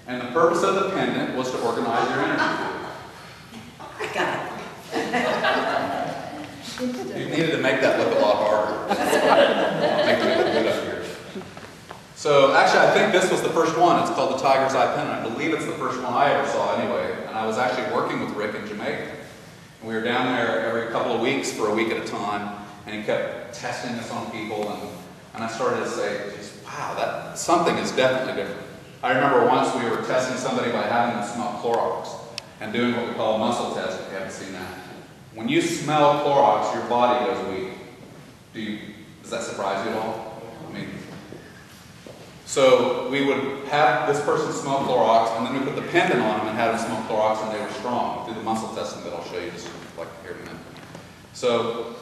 And the purpose of the pendant was to organize your energy field. I got it. You needed to make that look a lot harder. Make me look good up here. So actually, I think this was the first one. It's called the Tiger's Eye pendant. I believe it's the first one I ever saw anyway. And I was actually working with Rick in Jamaica. And we were down there every couple of weeks for a week at a time. And he kept testing this on people. And I started to say, wow, that something is definitely different. I remember once we were testing somebody by having them smell Clorox and doing what we call a muscle test, if you haven't seen that. When you smell Clorox, your body goes weak. Does that surprise you at all? I mean, so we would have this person smell Clorox, and then we put the pendant on them and have them smell Clorox, and they were strong through the muscle testing that I'll show you just like here in a minute. So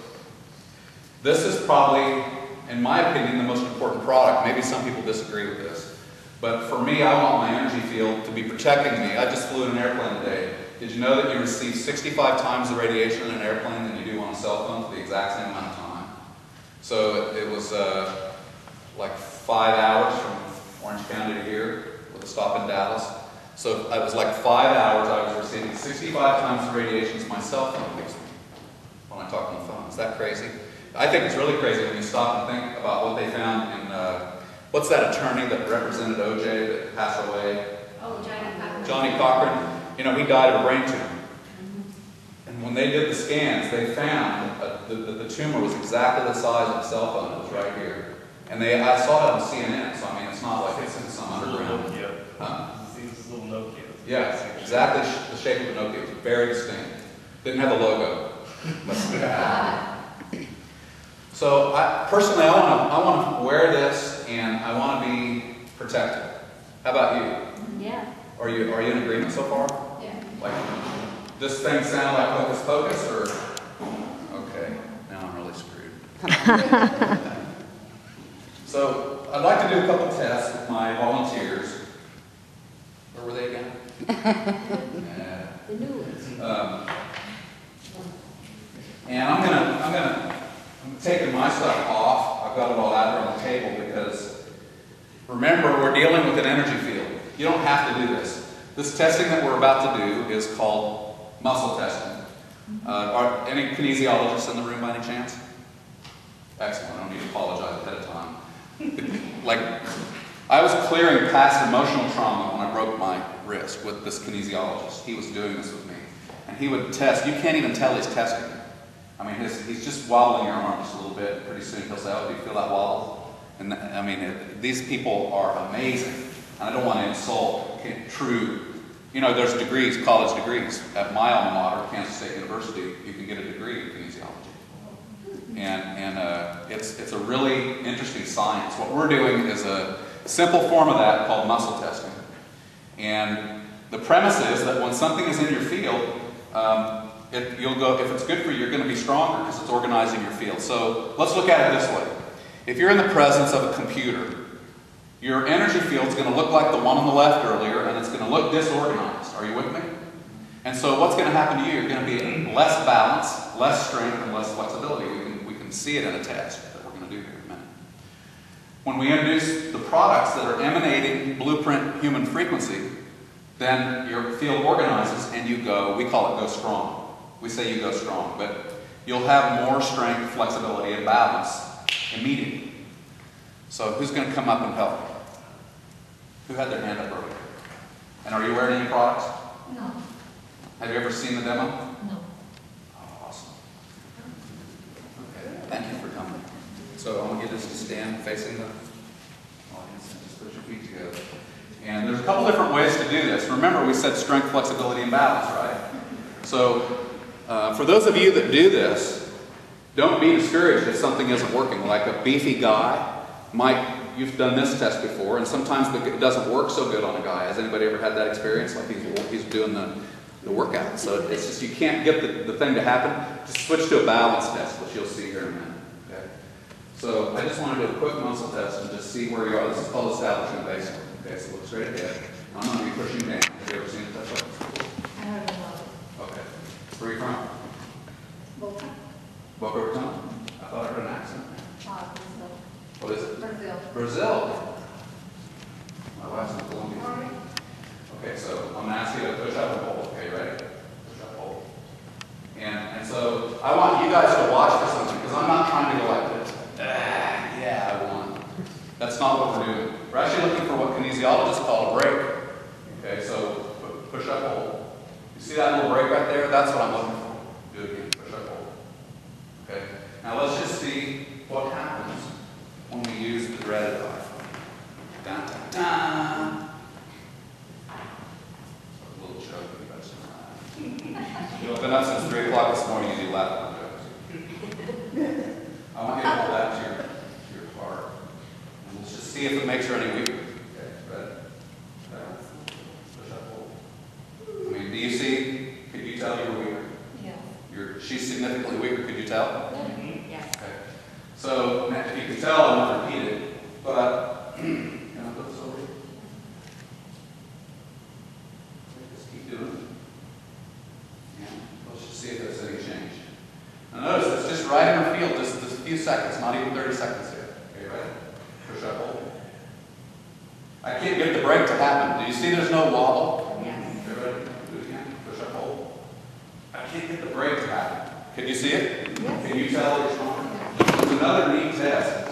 this is probably, in my opinion, the most important product. Maybe some people disagree with this. But for me, I want my energy field to be protecting me. I just flew in an airplane today. Did you know that you receive 65 times the radiation in an airplane than you do on a cell phone for the exact same amount of time? So it was like 5 hours from Orange County to here with a stop in Dallas. So it was like 5 hours I was receiving 65 times the radiation as my cell phone gives me when I talk on the phone. Is that crazy? I think it's really crazy when you stop and think about what they found in, what's that attorney that represented OJ that passed away? Oh, Johnny Cochran. Johnny Cochran. You know, he died of a brain tumor. And when they did the scans, they found that the tumor was exactly the size of the cell phone. It was right here. And I saw it on CNN, so I mean, it's not like it's in some underground. Huh? It's a little Nokia. Yeah, exactly the shape of a Nokia. It was very distinct. Didn't have the logo. So personally, I want to wear this, and I want to be protected. How about you? Yeah. Are you in agreement so far? Yeah. Like, this thing sound like hocus pocus, or? Okay, now I'm really screwed. So I'd like to do a couple tests with my volunteers. Where were they again? The new ones. And I'm taking my stuff off. I've got it all out there on the table because, remember, we're dealing with an energy field. You don't have to do this. This testing that we're about to do is called muscle testing. Are any kinesiologists in the room by any chance? Excellent. I don't need to apologize ahead of time. Like, I was clearing past emotional trauma when I broke my wrist with this kinesiologist. He was doing this with me. And he would test. You can't even tell he's testing. I mean, he's just wobbling your arm just a little bit. Pretty soon he'll say, oh, do you feel that wobble? And I mean, these people are amazing. And I don't want to insult true, you know, there's degrees, college degrees. At my alma mater, Kansas State University, you can get a degree in kinesiology. And it's a really interesting science. What we're doing is a simple form of that called muscle testing. And the premise is that when something is in your field, if it's good for you, you're going to be stronger because it's organizing your field. So let's look at it this way. If you're in the presence of a computer, your energy field is going to look like the one on the left earlier, and it's going to look disorganized. Are you with me? And so what's going to happen to you? You're going to be less balance, less strength, and less flexibility. We can see it in a test that we're going to do here in a minute. When we introduce the products that are emanating blueprint human frequency, then your field organizes and you go, we call it go strong. We say you go strong, but you'll have more strength, flexibility, and balance immediately. So who's going to come up and help? Who had their hand up earlier? And are you wearing any products? No. Have you ever seen the demo? No. Oh, awesome. Okay, thank you for coming. So I want you just to stand facing the audience and just put your feet together. And there's a couple different ways to do this. Remember, we said strength, flexibility, and balance, right? So for those of you that do this, don't be discouraged if something isn't working. Like a beefy guy you've done this test before, and sometimes it doesn't work so good on a guy. Has anybody ever had that experience? Like he's doing the workout. So it's just, you can't get the thing to happen. Just switch to a balance test, which you'll see here in a minute. Okay? So I just want to do a quick muscle test and just see where you are. This is called establishing a baseline. Okay, so look straight ahead. I'm going to be pushing down. Have you ever seen it that way? I heard about it. Okay. Where are you from? Boca. Boca Raton? I thought I heard an accent. Brazil. What is it? Brazil. Brazil. My wife's in Colombia. called a break. Okay, so push up, hold. You see that little break right there? That's what I'm looking for. Do it again, push up, hold. Okay, now let's just see what happens when we use the dreaded biofield. Down, down. A little joke, you guys. You've been up since 3 o'clock this morning and you laugh at my jokes. I want you to hold that to your heart. And let's just see if it makes her any weaker. Okay, ready? Push up, hold. I mean, do you see? Could you tell you were weaker? Yeah. She's significantly weaker, could you tell? Yes. Okay. So if you can tell, I won't repeat it, but can I put this over here? Just keep doing it. Yeah. Let's just see if there's any change. Now notice it's just right in her field, just a few seconds, not even 30 seconds here. Okay, ready? Push up, hold. I can't get the break to happen. Do you see there's no wobble? Yes. Okay, ready? Do it again. Push up, hold. I can't get the break to happen. Can you see it? Yes. Can you tell it's wrong? It's another neat test.